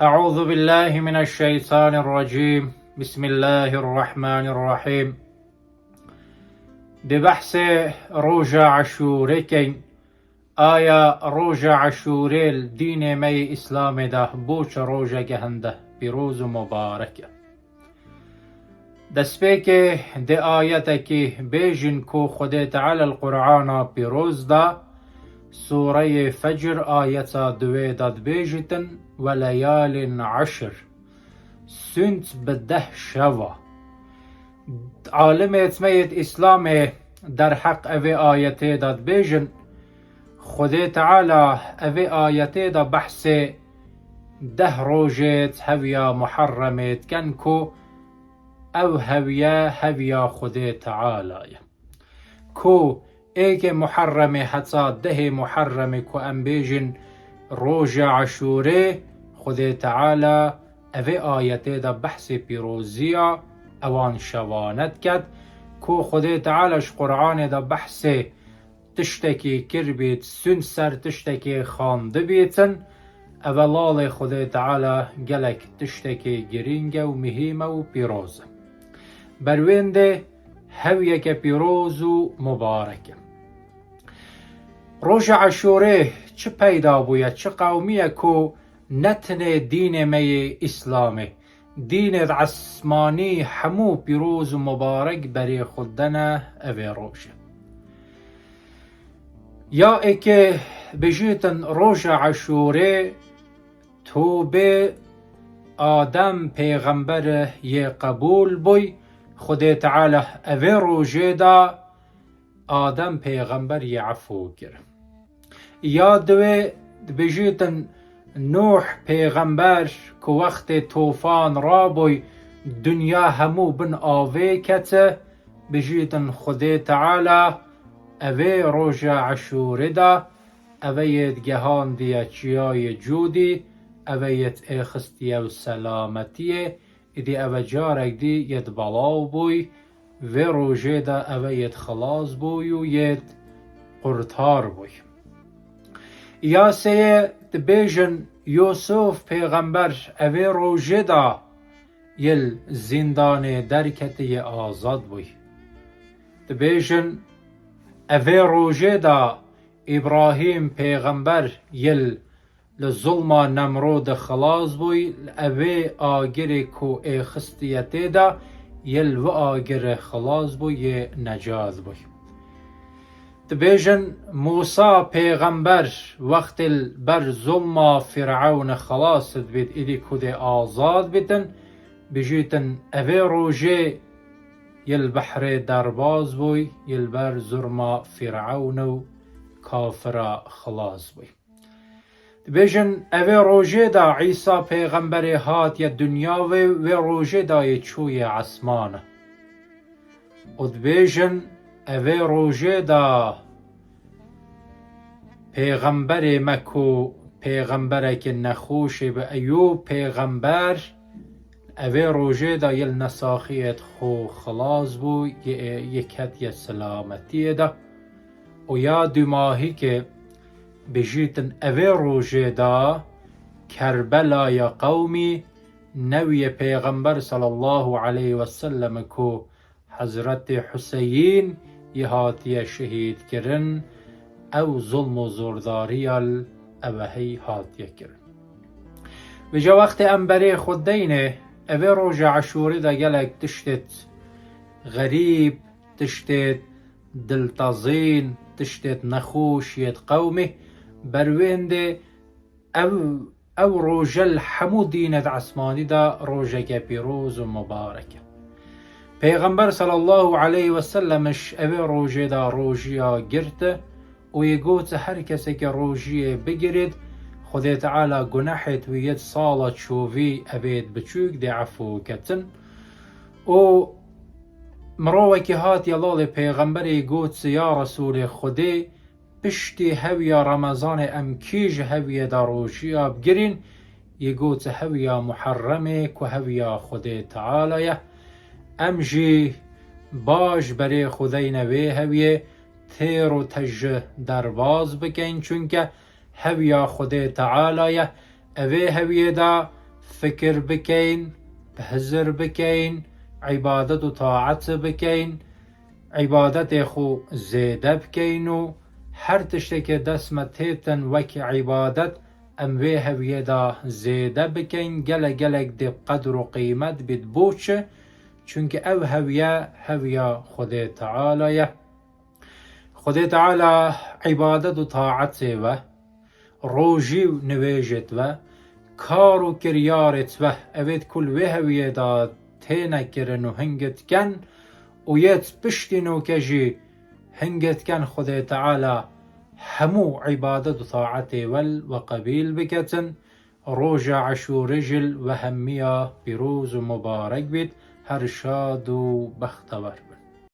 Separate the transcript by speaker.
Speaker 1: أعوذ بالله من الشيطان الرجيم. بسم الله الرحمن الرحيم. ببحث روجا عشوره کن آیا روجا عشوره دین می اسلام ده بوچ روجا گهنده پیروز و مبارکه. دسپه که ده آیت که بیجن کو خود تعالی القرآن پیروز ده سوره فجر آیت دوی داد بیجتن و لیال عشر سنت بده شوا. عالم اتمیت اسلام در حق اوی آیت داد بیجن خود تعالی اوی آیت دا بحث ده روجت هویا محرمت کن کو او هویا خود تعالی کو ایک محرم حتی ده محرم کو ام بیجن روج عشوره خود تعالی اوی آیت دا بحث پیروزیا اوان شوانت کد کو خود تعالیش قرآن دا بحث تشتکی کر بیت سن سر تشتکی خانده بیتن اولال خود تعالی گلک تشتکی گرینگ و مهیم و پیروز بروینده هویه که پیروز و مبارکه. روز عاشوره چه پیدا بوید چه قومیه کو نتن دین می اسلامه دین عثمانی همو پیروز و مبارک بری خودنه اوی روشه یا ای که بجیتن روز عاشوره توبه آدم پیغمبر یه قبول بوی خود تعالی اوی روژه دا آدم پیغمبر یه عفو گر یا دوی بجیتن نوح پیغمبر که وقت توفان را بوی دنیا همو بن آوه کته بجیتن خود تعالی اوی روژه عاشوره دا اویت گهان دیا چیای جودی اویت اخستی و سلامتیه ایدی او جارک دی ید بلاو بوی و روژه دا اویت خلاص بوی و ید قرطار بوی. یا سیه بیجن یوسف پیغمبر اوی روژه دا یل زندان درکتی آزاد بوی. بیجن اوی روژه دا ابراهیم پیغمبر یل لظلم نمرود خلاص بوی اوی آگر کو اخستیت دا یل و آگر خلاص بوی نجات بوی. بیجن موسی پیغمبر وقت بر ظلم فرعون خلاص بید ایدی کد آزاد بیدن بجیتن اوی روژه یل بحر درباز بوی یل بر ظلم فرعون و کافر خلاص بوی. بیجن اوی روژه دا عیسی پیغمبر هات یا دنیا و روژه دا چوی عثمانه اد بیجن اوی روژه دا پیغمبر مکو پیغمبر که نخوش به ایوب پیغمبر اوی روژه دا یل نساخیت خو خلاص بو یکت یا سلامتی دا و یا دو ماهی که بجیتن اوی روژه دا کربلا یا قومی نوی پیغمبر صلی الله علیه و سلم کو حضرت حسین یهاتی شهید کرن او ظلم و زورداری اوهی هاتی کرن و جا وقت انبری خود دینه اوی روژه عاشوره دا گلک تشتت غریب تشتت دلتازین تشتت نخوشیت قومه بروینده او روژه الحمو دینت عثمانی دا روژه که پیروز و مبارکه. پیغمبر صلی الله علیه و سلمش اوی روژه دا روژیا گرته و یگوت هر کسی که روژه بگیرید خود تعالی گناحت و ید سالت شووی اوید بچوک دی عفو کتن و مروه که هات یلال پیغمبر یگوت یا رسول خوده پشتی هویا رمضان امکیج هویا دا روژیا بگیرین یگوت هویا محرمه که هویا خود تعالی امجی باش برای خودی نوی هویه تیر و تج درواز بکن چونکه هویا خود تعالی اوی هویه دا فکر بکەین بهزر بکەین عیبادەت و تاعەت بکەین عیبادەتێخ و زێدە بکەین و هەر تشتێکێ دەستمە تێتن وەک عیبادەت ئەم وێ هەویەدا زێدە بکەین گەلە گەلێک دێ قەدر و قیمەت بیت بۆچە چونکە ئەو هەویە هەویە خودێ تەعالایە خودێ تەعالا عیبادەت و تاعەتێوە ڕۆژی و نوێژێتوە کار و کریارێتوە ئەوێت کول وێ هەویەدا تێنەکردن و هەنگتکەن و یەت پشتی نۆکەژی هەنگتکەن خودێ تەعالا هەموو عیبادەت و تاعەتێوەل و قەبیل بکەتن ڕۆژە عەشوورەژل و هەممیە پیرۆز و مبارەک بیت هەر شاد و بەختەوەر